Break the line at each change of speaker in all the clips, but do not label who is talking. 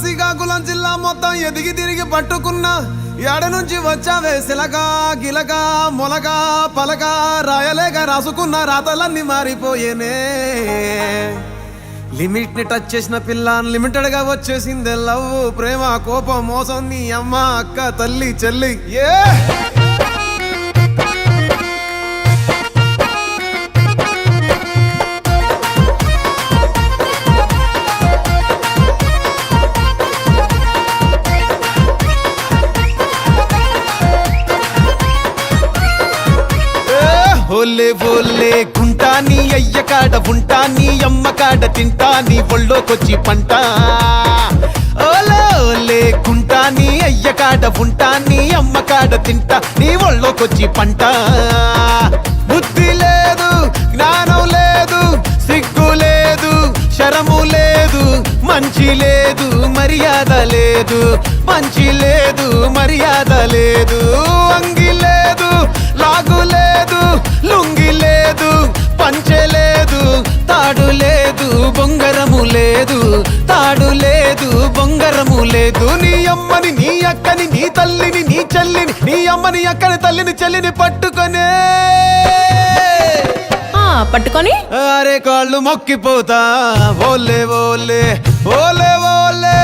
శ్రీకాకుళం జిల్లా మొత్తం ఎదిగి తిరిగి పట్టుకున్నా ఏడ నుంచి వచ్చావే సిలక గిలక మొలక పలక రాయలేక రాసుకున్న రాతలన్నీ మారిపోయేనే. లిమిట్ ని టచ్ చేసిన పిల్ల అన్లిమిటెడ్ గా వచ్చేసిందే లవ్ ప్రేమ కోపం మోసం నీ అమ్మ అక్క తల్లి చెల్లి ఏ ఓలే ఓలే గుంటా నీ అయ్య కాడ ఉంటా నీ అమ్మ కాడ తింటా నీ ఒళ్ళోకొచ్చి పంట. ఓలే ఓలే గుంటా నీ అయ్య కాడ ఉంటా నీ అమ్మ కాడ తింటా నీ ఒళ్ళోకొచ్చి పంట. బుద్ధి లేదు జ్ఞానం లేదు సిగ్గు లేదు శరము లేదు మంచి లేదు మర్యాద లేదు మంచి లేదు మర్యాద లేదు అంగి లేదు లాగు లేదు లుంగి లేదు పంచె లేదు తాడు లేదు బొంగరము లేదు తాడు లేదు బొంగరము లేదు. నీ అమ్మని నీ అక్కని నీ తల్లిని నీ చెల్లిని నీ అమ్మని అక్కని తల్లిని చెల్లిని పట్టుకొనే
పట్టుకొని
అరే కాళ్ళు మొక్కిపోతా ఓలే ఓలే ఓలే ఓలే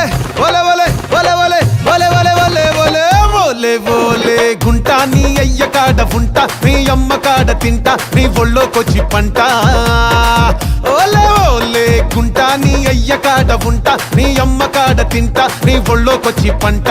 ఓలే ఓలే ఓలే ఓలే ఓలే ఓలే ఓలే ఓలే ఓలే ఓలే గుంటా నీ అయ్య కాడ ఉంటా నీ అమ్మ కాడ తింటా నీ ఒళ్ళోకొచ్చి పంట. ఓలే ఓలే గుంటా నీ అయ్య కాడ ఉంటా నీ అమ్మ కాడ తింటా నీ ఒళ్ళోకొచ్చి పంట.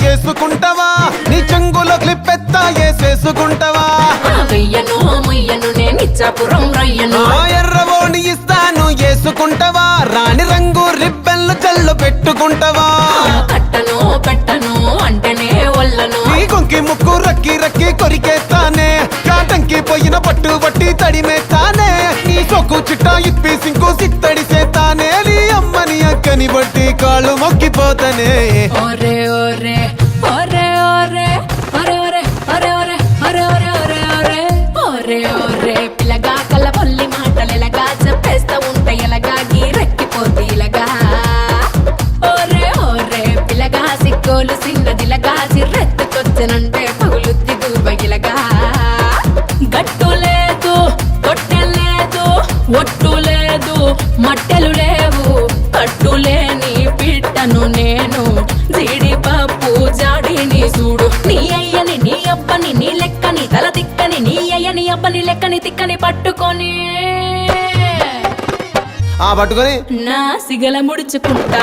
చేసుకుంటావా నీ చెంగులో క్లిప్పెత్తా వేసేసుకుంటావా
వెయ్యను మొయ్యను నేను ఇచ్చాపురం రయ్యను
ఎర్రవోని ఇస్తాను వేసుకుంటావా రాణి రంగు రిబ్బన్లు చల్లు పెట్టుకుంటావా
కట్టను పెట్టను అంటేనే ఒళ్ళను
నీ కొంకి ముక్కు రక్కి రక్కి కొరికేస్తానే కాటంకి పోయిన పట్టు పట్టి తడిమేస్తానే నీ సొక్కు చిట్టా ఇప్పి సింకు సిత్తడి చేస్తానే నీ అమ్మని అక్కని బట్టి కాళ్ళు మొక్కిపోతానే.
ఒరే ఒరే ఒరే ఒరే ఒరే ఒరే ఒరే ఒరే ఒరే ఒరే ఒరే ఒరే ఒరే పిల్లగా కళ్ళ పొల్లి మాటలు ఎలాగా చెప్పేస్తా ఉంటే ఎలాగా గీరెక్కిపోతే ఇలాగా ఒరే ఒరే పిల్లగా సిగ్గోలు చిన్నదిలగా చిర్రెత్తుకొచ్చనంటే పగులుద్ది దూబగిలగా గట్టు లేదు కొట్టె లేదు ఒట్టు లేదు మట్టెలు లేవు కట్టులేని పిట్టను నేను జీడిపప్పు జాడిని చూడు నీ అయ్యని నీ అబ్బని నీ లెక్కని తల తిక్కని నీ అయ్యని అబ్బని లెక్కని తిక్కని పట్టుకొని
పట్టుకొని
నా సిగల ముడుచుకుంటా